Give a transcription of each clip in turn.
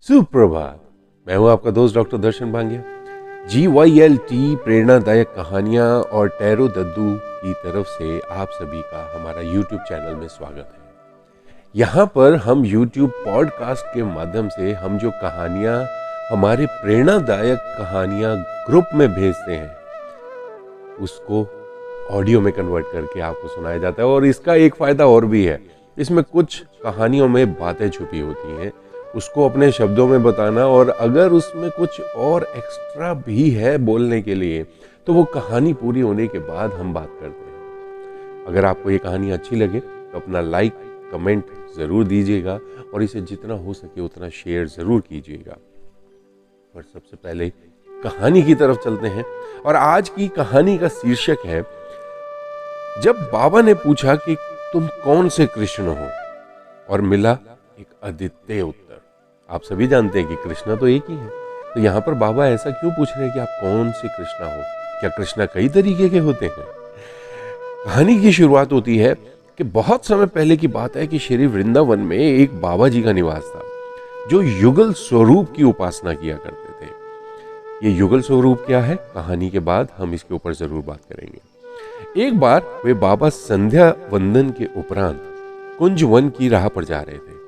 सुप्रभात। मैं हूं आपका दोस्त डॉक्टर दर्शन बांगिया। GYLT प्रेरणादायक कहानियां और टैरो दद्दू की तरफ से आप सभी का हमारा YouTube चैनल में स्वागत है। यहाँ पर हम YouTube पॉडकास्ट के माध्यम से हम जो कहानियां हमारे प्रेरणादायक कहानियां ग्रुप में भेजते हैं उसको ऑडियो में कन्वर्ट करके आपको सुनाया जाता है। और इसका एक फायदा और भी है, इसमें कुछ कहानियों में बातें छुपी होती हैं, उसको अपने शब्दों में बताना, और अगर उसमें कुछ और एक्स्ट्रा भी है बोलने के लिए तो वो कहानी पूरी होने के बाद हम बात करते हैं। अगर आपको ये कहानी अच्छी लगे तो अपना लाइक कमेंट ज़रूर दीजिएगा और इसे जितना हो सके उतना शेयर ज़रूर कीजिएगा। और सबसे पहले कहानी की तरफ चलते हैं और आज की कहानी का शीर्षक है, जब बाबा ने पूछा कि तुम कौन से कृष्ण हो, और मिला एक अद्वितीय उत्तर। आप सभी जानते हैं कि कृष्णा तो एक ही है, तो यहाँ पर बाबा ऐसा क्यों पूछ रहे हैं कि आप कौन से कृष्णा हो? क्या कृष्णा कई तरीके के होते हैं? कहानी की शुरुआत होती है कि बहुत समय पहले की बात है कि श्री वृंदावन में एक बाबा जी का निवास था जो युगल स्वरूप की उपासना किया करते थे। ये युगल स्वरूप क्या है, कहानी के बाद हम इसके ऊपर जरूर बात करेंगे। एक बार वे बाबा संध्या वंदन के उपरांत कुंज वन की राह पर जा रहे थे।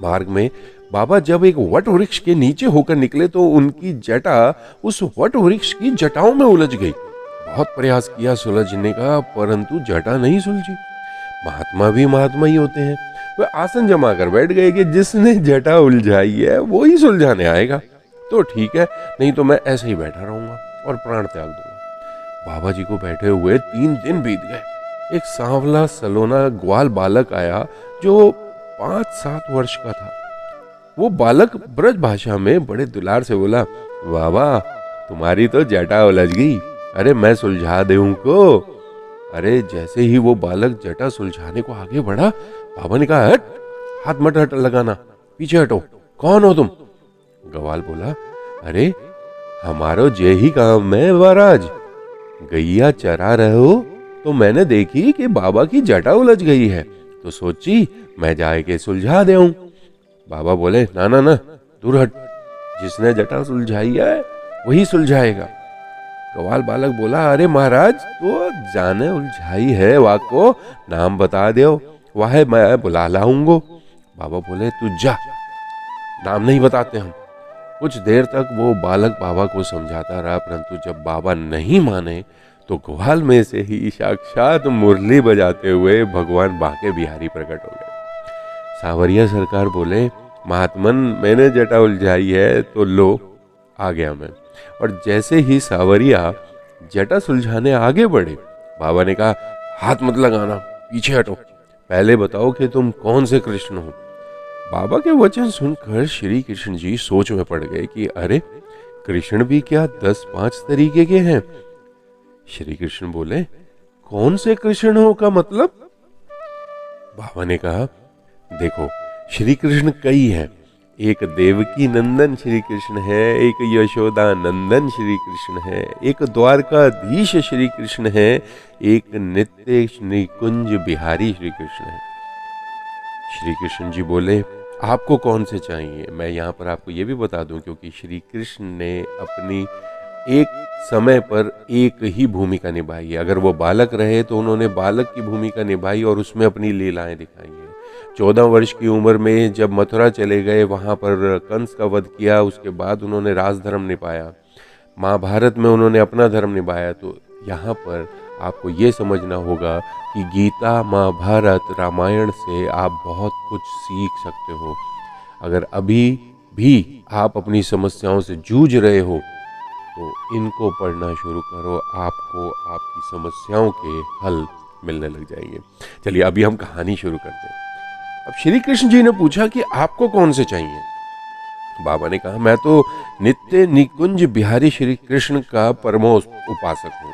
मार्ग में बाबा जब एक वट वृक्ष के नीचे होकर निकले तो उनकी जटा उस वट वृक्ष की जटाओं में उलझ गई। बहुत प्रयास किया सुलझने का, परंतु जटा नहीं सुलझी। महात्मा भी महात्मा ही होते हैं, वे आसन जमा कर बैठ गए कि जिसने जटा उलझाई है वो ही सुलझाने आएगा। तो ठीक है, नहीं तो मैं ऐसे ही बैठा रहूंगा और प्राण त्याग दूंगा। बाबा जी को बैठे हुए 3 दिन बीत गए। एक सांवला सलोना ग्वाल बालक आया जो 5-7 वर्ष का था। वो बालक ब्रज भाषा में बड़े दुलार से बोला, बाबा तुम्हारी तो जटा उलझ गई, अरे मैं सुलझा दूं को। अरे जैसे ही वो बालक जटा सुलझाने को आगे बढ़ा, बाबा ने कहा, हट, हाथ मत हट लगाना, पीछे हटो, कौन हो तुम? ग्वाल बोला, अरे हमारो जे ही काम है महाराज, गैया चरा रहे हो तो मैंने देखी कि बाबा की जटा उलझ गई है, तो सोची मैं जाए के सुलझा दूं। बाबा बोले, ना ना ना, दूर हट, जिसने जटा सुलझाई है वही सुलझाएगा। ग्वाल बालक बोला, अरे महाराज तो जाने उलझाई है, वाको नाम बता दो, वाहे मैं बुला लाऊंगो। बाबा बोले, तू जा, नाम नहीं बताते हम। कुछ देर तक वो बालक बाबा को समझाता रहा, परंतु जब बाबा नहीं माने तो ग्वाल में से ही साक्षात मुरली बजाते हुए भगवान बांके बिहारी प्रकट हो गए। सावरिया सरकार बोले, महात्मन मैंने जटा उलझाई है तो लो आ गया मैं। और जैसे ही सावरिया जटा सुलझाने आगे बढ़े, बाबा ने कहा, हाथ मत लगाना, पीछे हटो, पहले बताओ कि तुम कौन से कृष्ण हो। बाबा के वचन सुनकर श्री कृष्ण जी सोच में पड़ गए कि अरे कृष्ण भी क्या 10-5 तरीके के हैं। श्री कृष्ण बोले, कौन से कृष्ण हो का मतलब? बाबा ने कहा, देखो श्री कृष्ण कई हैं, एक देवकी नंदन श्री कृष्ण है, एक यशोदा नंदन श्री कृष्ण है, एक द्वारकाधीश श्री कृष्ण है, एक नित्य निकुंज बिहारी श्री कृष्ण है। श्री कृष्ण जी बोले, आपको कौन से चाहिए? मैं यहाँ पर आपको ये भी बता दूं, क्योंकि श्री कृष्ण ने अपनी एक समय पर एक ही भूमिका निभाई है। अगर वो बालक रहे तो उन्होंने बालक की भूमिका निभाई और उसमें अपनी लीलाएं दिखाई हैं। 14 वर्ष की उम्र में जब मथुरा चले गए, वहाँ पर कंस का वध किया, उसके बाद उन्होंने राजधर्म निभाया। महाभारत में उन्होंने अपना धर्म निभाया। तो यहाँ पर आपको ये समझना होगा कि गीता, महाभारत, रामायण से आप बहुत कुछ सीख सकते हो। अगर अभी भी आप अपनी समस्याओं से जूझ रहे हो तो इनको पढ़ना शुरू करो, आपको आपकी समस्याओं के हल मिलने लग जाएंगे। चलिए अभी हम कहानी शुरू करते हैं। अब श्री कृष्ण जी ने पूछा कि आपको कौन से चाहिए? बाबा ने कहा, मैं तो नित्य निकुंज बिहारी श्री कृष्ण का परमो उपासक हूँ।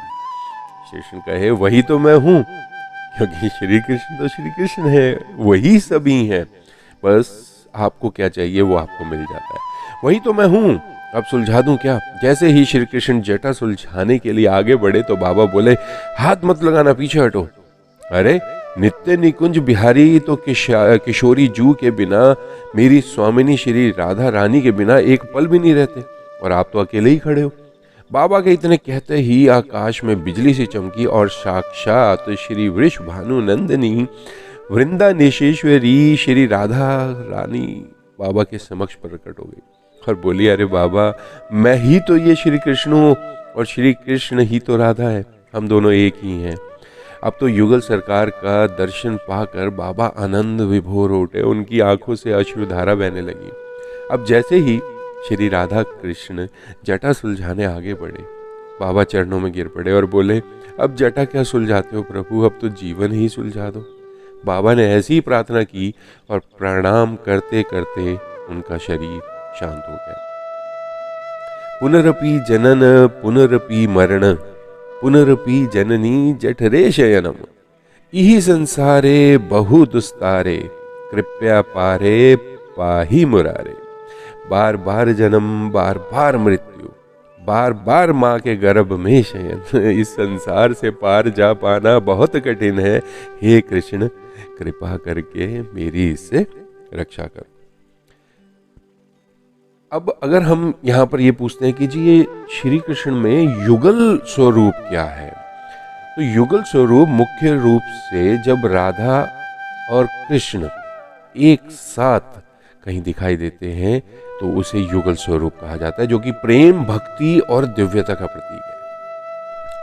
श्री कृष्ण कहे, वही तो मैं हूँ, क्योंकि श्री कृष्ण तो श्री कृष्ण है, वही सभी हैं, बस आपको क्या चाहिए वो आपको मिल जाता है। वही तो मैं हूँ, अब सुलझा दूं क्या? जैसे ही श्री कृष्ण जटा सुलझाने के लिए आगे बढ़े तो बाबा बोले, हाथ मत लगाना, पीछे हटो। अरे नित्य निकुंज बिहारी तो किशोरी जू के बिना, मेरी स्वामिनी श्री राधा रानी के बिना एक पल भी नहीं रहते, और आप तो अकेले ही खड़े हो। बाबा के इतने कहते ही आकाश में बिजली सी चमकी और साक्षात श्री वृषभानु नंदिनी वृंदानेश्वरी श्री राधा रानी बाबा के समक्ष प्रकट हो गई और बोली, अरे बाबा, मैं ही तो ये श्री कृष्ण हूँ और श्री कृष्ण ही तो राधा है, हम दोनों एक ही हैं। अब तो युगल सरकार का दर्शन पाकर बाबा आनंद विभोर उठे, उनकी आंखों से अश्रुधारा बहने लगी। अब जैसे ही श्री राधा कृष्ण जटा सुलझाने आगे बढ़े, बाबा चरणों में गिर पड़े और बोले, अब जटा क्या सुलझाते हो प्रभु, अब तो जीवन ही सुलझा दो। बाबा ने ऐसी ही प्रार्थना की और प्रणाम करते करते उनका शरीर शांत हो गया। पुनरपि जनन पुनरपि मरण पुनरपि जननी जठरे शयनम, इहि संसारे बहु दुस्तारे, कृपया पारे पाहि मुरारे। बार बार जन्म, बार बार मृत्यु, बार बार माँ के गर्भ में शयन, इस संसार से पार जा पाना बहुत कठिन है। हे कृष्ण, कृपा करके मेरी इससे रक्षा करो। अब अगर हम यहाँ पर ये पूछते हैं कि जी ये श्री कृष्ण में युगल स्वरूप क्या है, तो युगल स्वरूप मुख्य रूप से जब राधा और कृष्ण एक साथ कहीं दिखाई देते हैं तो उसे युगल स्वरूप कहा जाता है, जो कि प्रेम, भक्ति और दिव्यता का प्रतीक है।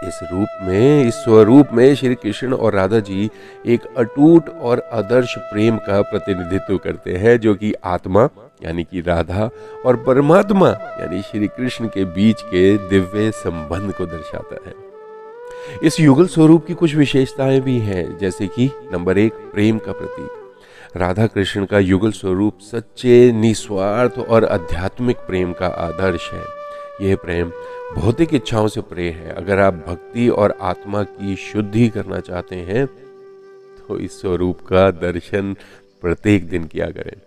इस स्वरूप में श्री कृष्ण और राधा जी एक अटूट और आदर्श प्रेम का प्रतिनिधित्व करते हैं, जो कि आत्मा यानी कि राधा और परमात्मा यानी श्री कृष्ण के बीच के दिव्य संबंध को दर्शाता है। इस युगल स्वरूप की कुछ विशेषताएं भी हैं, जैसे कि नंबर 1, प्रेम का प्रतीक। राधा कृष्ण का युगल स्वरूप सच्चे, निस्वार्थ और आध्यात्मिक प्रेम का आदर्श है। यह प्रेम भौतिक इच्छाओं से परे है। अगर आप भक्ति और आत्मा की शुद्धि करना चाहते हैं तो इस स्वरूप का दर्शन प्रत्येक दिन किया करें।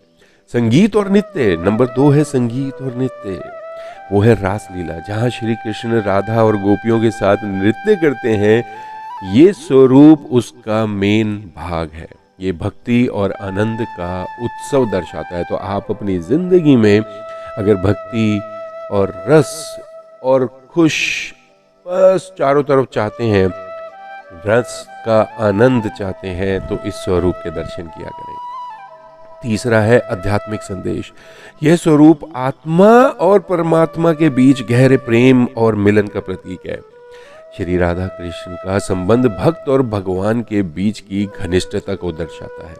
संगीत और नृत्य, नंबर 2 है संगीत और नृत्य। वो है रास लीला, जहाँ श्री कृष्ण राधा और गोपियों के साथ नृत्य करते हैं। ये स्वरूप उसका मेन भाग है। ये भक्ति और आनंद का उत्सव दर्शाता है। तो आप अपनी जिंदगी में अगर भक्ति और रस और खुश बस चारों तरफ चाहते हैं, रस का आनंद चाहते हैं, तो इस स्वरूप के दर्शन किया करें। तीसरा है आध्यात्मिक संदेश। यह स्वरूप आत्मा और परमात्मा के बीच गहरे प्रेम और मिलन का प्रतीक है। श्री राधा कृष्ण का संबंध भक्त और भगवान के बीच की घनिष्ठता को दर्शाता है।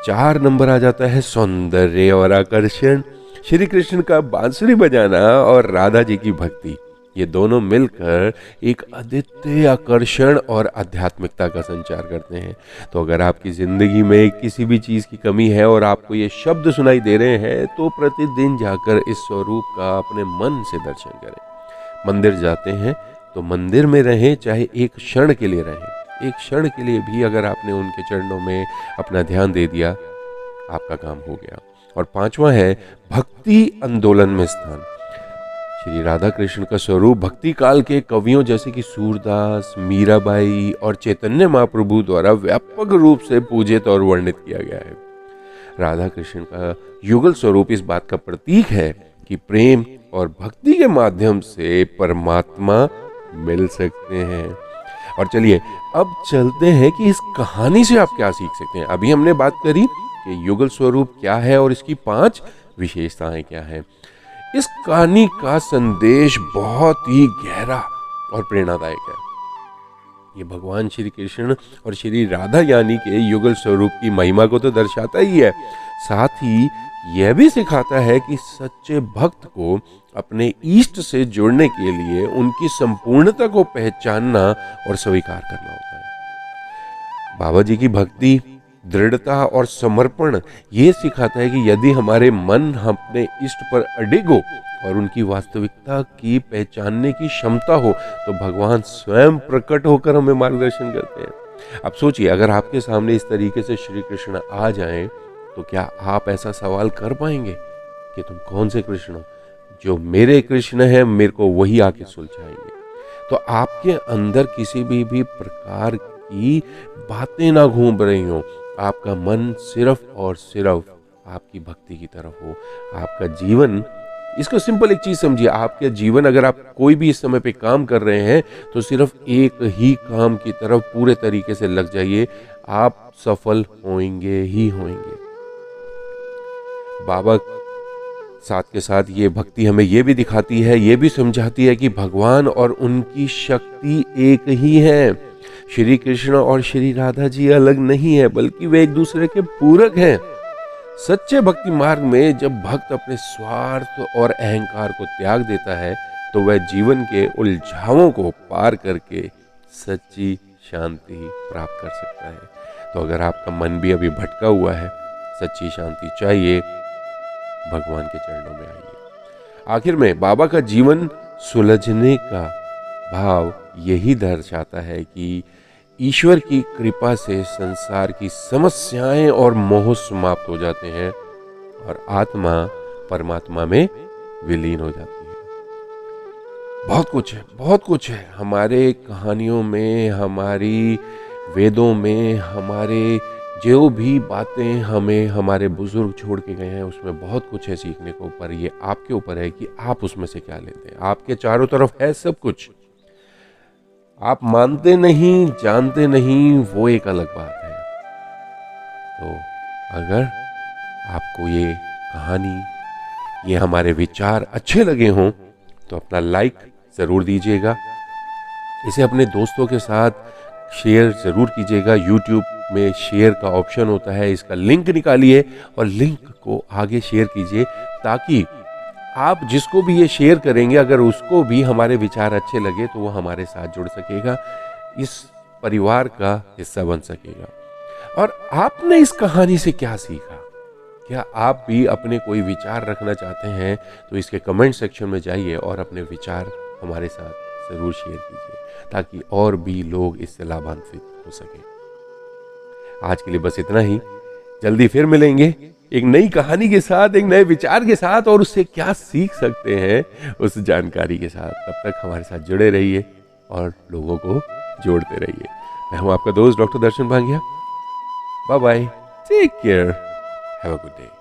4 नंबर आ जाता है सौंदर्य और आकर्षण। श्री कृष्ण का बांसुरी बजाना और राधा जी की भक्ति, ये दोनों मिलकर एक अद्वितीय आकर्षण और आध्यात्मिकता का संचार करते हैं। तो अगर आपकी जिंदगी में किसी भी चीज़ की कमी है और आपको ये शब्द सुनाई दे रहे हैं, तो प्रतिदिन जाकर इस स्वरूप का अपने मन से दर्शन करें। मंदिर जाते हैं तो मंदिर में रहें, चाहे एक क्षण के लिए रहें। एक क्षण के लिए भी अगर आपने उनके चरणों में अपना ध्यान दे दिया, आपका काम हो गया। और 5वां है भक्ति आंदोलन में स्थान। श्री राधा कृष्ण का स्वरूप भक्ति काल के कवियों जैसे कि सूरदास, मीराबाई और चैतन्य महाप्रभु द्वारा व्यापक रूप से पूजित और वर्णित किया गया है। राधा कृष्ण का युगल स्वरूप इस बात का प्रतीक है कि प्रेम और भक्ति के माध्यम से परमात्मा मिल सकते हैं। और चलिए अब चलते हैं कि इस कहानी से आप क्या सीख सकते हैं। अभी हमने बात करी कि युगल स्वरूप क्या है और इसकी 5 विशेषताएं क्या हैं। इस कहानी का संदेश बहुत ही गहरा और प्रेरणादायक है। ये भगवान श्री कृष्ण और श्री राधा यानी के युगल स्वरूप की महिमा को तो दर्शाता ही है, साथ ही यह भी सिखाता है कि सच्चे भक्त को अपने इष्ट से जुड़ने के लिए उनकी संपूर्णता को पहचानना और स्वीकार करना होता है। बाबा जी की भक्ति, दृढ़ता और समर्पण ये सिखाता है कि यदि हमारे मन अपने इष्ट पर अडिग हो और उनकी वास्तविकता की पहचानने की क्षमता हो, तो भगवान स्वयं प्रकट होकर हमें मार्गदर्शन करते हैं। अब सोचिए, अगर आपके सामने इस तरीके से श्री कृष्ण आ जाएं, तो क्या आप ऐसा सवाल कर पाएंगे कि तुम कौन से कृष्ण हो? जो मेरे कृष्ण हैं, मेरे को वही आके सुलझाएंगे। तो आपके अंदर किसी भी प्रकार की बातें ना घूम रही हों, आपका मन सिर्फ और सिर्फ आपकी भक्ति की तरफ हो। आपका जीवन, इसको सिंपल एक चीज समझिए, आपका जीवन अगर आप कोई भी इस समय पे काम कर रहे हैं तो सिर्फ एक ही काम की तरफ पूरे तरीके से लग जाइए, आप सफल होंगे ही होंगे। बाबा साथ के साथ ये भक्ति हमें ये भी दिखाती है, ये भी समझाती है कि भगवान और उनकी शक्ति एक ही है। श्री कृष्ण और श्री राधा जी अलग नहीं है, बल्कि वे एक दूसरे के पूरक हैं। सच्चे भक्ति मार्ग में जब भक्त अपने स्वार्थ और अहंकार को त्याग देता है तो वह जीवन के उलझावों को पार करके सच्ची शांति प्राप्त कर सकता है। तो अगर आपका मन भी अभी भटका हुआ है, सच्ची शांति चाहिए, भगवान के चरणों में आइए। आखिर में बाबा का जीवन सुलझने का भाव यही दर्शाता है कि ईश्वर की कृपा से संसार की समस्याएं और मोह समाप्त हो जाते हैं और आत्मा परमात्मा में विलीन हो जाती है। बहुत कुछ है हमारे कहानियों में, हमारी वेदों में, हमारे जो भी बातें हमें हमारे बुजुर्ग छोड़ के गए हैं उसमें बहुत कुछ है सीखने को, पर ये आपके ऊपर है कि आप उसमें से क्या लेते हैं। आपके चारों तरफ है सब कुछ, आप मानते नहीं, जानते नहीं, वो एक अलग बात है। तो अगर आपको ये कहानी, ये हमारे विचार अच्छे लगे हों तो अपना लाइक ज़रूर दीजिएगा, इसे अपने दोस्तों के साथ शेयर ज़रूर कीजिएगा। यूट्यूब में शेयर का ऑप्शन होता है, इसका लिंक निकालिए और लिंक को आगे शेयर कीजिए, ताकि आप जिसको भी ये शेयर करेंगे अगर उसको भी हमारे विचार अच्छे लगे तो वो हमारे साथ जुड़ सकेगा, इस परिवार का हिस्सा बन सकेगा। और आपने इस कहानी से क्या सीखा? क्या आप भी अपने कोई विचार रखना चाहते हैं तो इसके कमेंट सेक्शन में जाइए और अपने विचार हमारे साथ ज़रूर शेयर कीजिए, ताकि और भी लोग इससे लाभान्वित हो सकें। आज के लिए बस इतना ही, जल्दी फिर मिलेंगे एक नई कहानी के साथ, एक नए विचार के साथ, और उससे क्या सीख सकते हैं उस जानकारी के साथ। तब तक हमारे साथ जुड़े रहिए और लोगों को जोड़ते रहिए। मैं हूं आपका दोस्त doctor Darshan Bhangiya. Bye bye, take care, have a good day.